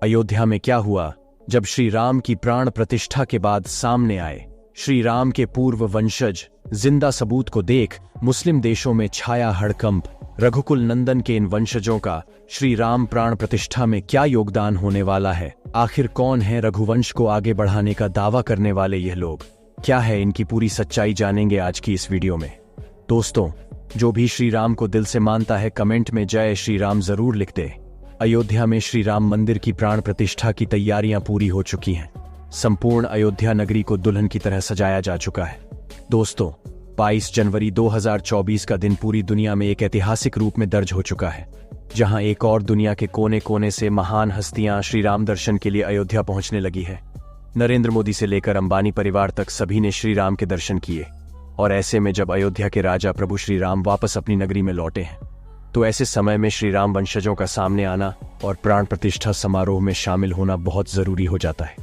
अयोध्या में क्या हुआ जब श्री राम की प्राण प्रतिष्ठा के बाद सामने आए श्री राम के पूर्व वंशज जिंदा सबूत को देख मुस्लिम देशों में छाया हड़कंप। रघुकुल नंदन के इन वंशजों का श्री राम प्राण प्रतिष्ठा में क्या योगदान होने वाला है? आखिर कौन है रघुवंश को आगे बढ़ाने का दावा करने वाले यह लोग? क्या है इनकी पूरी सच्चाई, जानेंगे आज की इस वीडियो में। दोस्तों, जो भी श्री राम को दिल से मानता है कमेंट में जय श्री राम जरूर लिख दे। अयोध्या में श्री राम मंदिर की प्राण प्रतिष्ठा की तैयारियां पूरी हो चुकी हैं। संपूर्ण अयोध्या नगरी को दुल्हन की तरह सजाया जा चुका है। दोस्तों, 22 जनवरी 2024 का दिन पूरी दुनिया में एक ऐतिहासिक रूप में दर्ज हो चुका है, जहां एक और दुनिया के कोने कोने से महान हस्तियां श्री राम दर्शन के लिए अयोध्या पहुंचने लगी है। नरेंद्र मोदी से लेकर अंबानी परिवार तक सभी ने श्री राम के दर्शन किए। और ऐसे में जब अयोध्या के राजा प्रभु श्री राम वापस अपनी नगरी में लौटे हैं, तो ऐसे समय में श्री राम वंशजों का सामने आना और प्राण प्रतिष्ठा समारोह में शामिल होना बहुत जरूरी हो जाता है।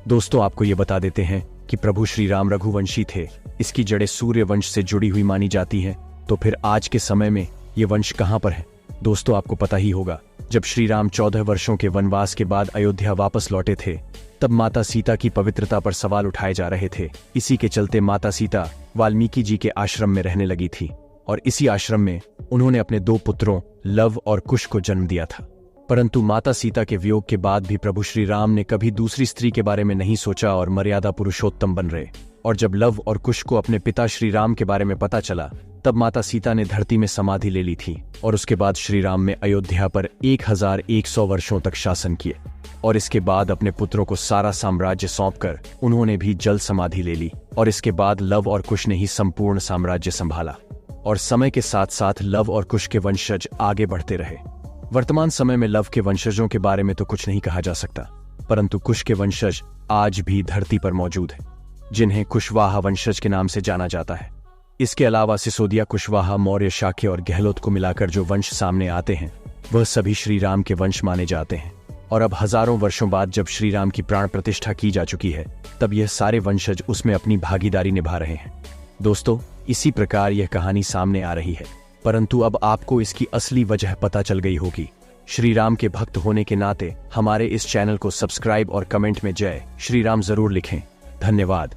दोस्तों, आपको ये बता देते हैं कि प्रभु श्री राम रघुवंशी थे। इसकी जड़ें सूर्य वंश से जुड़ी हुई मानी जाती हैं। तो फिर आज के समय में ये वंश कहां पर है? दोस्तों, आपको पता ही होगा, जब श्री राम 14 वर्षों के वनवास के बाद अयोध्या वापस लौटे थे, तब माता सीता की पवित्रता पर सवाल उठाए जा रहे थे। इसी के चलते माता सीता वाल्मीकि जी के आश्रम में रहने लगी थी और इसी आश्रम में उन्होंने अपने 2 पुत्रों लव और कुश को जन्म दिया था। परंतु माता सीता के वियोग के बाद भी प्रभु श्री राम ने कभी दूसरी स्त्री के बारे में नहीं सोचा और मर्यादा पुरुषोत्तम बन रहे। और जब लव और कुश को अपने पिता श्री राम के बारे में पता चला, तब माता सीता ने धरती में समाधि ले ली थी और उसके बाद श्री राम ने अयोध्या पर 1100 वर्षों तक शासन किए। और इसके बाद अपने पुत्रों को सारा साम्राज्य सौंपकर उन्होंने भी जल समाधि ले ली। और इसके बाद लव और कुश ने ही संपूर्ण साम्राज्य संभाला और समय के साथ साथ लव और कुश के वंशज आगे बढ़ते रहे। वर्तमान समय में लव के वंशजों के बारे में तो कुछ नहीं कहा जा सकता, परंतु कुश के वंशज आज भी धरती पर मौजूद हैं, जिन्हें कुशवाहा वंशज के नाम से जाना जाता है। इसके अलावा सिसोदिया, कुशवाहा, मौर्य, शाक्य और गहलोत को मिलाकर जो वंश सामने आते हैं, वह सभी श्री राम के वंश माने जाते हैं। और अब हजारों वर्षों बाद जब श्री राम की प्राण प्रतिष्ठा की जा चुकी है, तब यह सारे वंशज उसमें अपनी भागीदारी निभा रहे हैं। दोस्तों, इसी प्रकार यह कहानी सामने आ रही है, परंतु अब आपको इसकी असली वजह पता चल गई होगी। श्री राम के भक्त होने के नाते हमारे इस चैनल को सब्सक्राइब और कमेंट में जय श्री राम जरूर लिखें। धन्यवाद।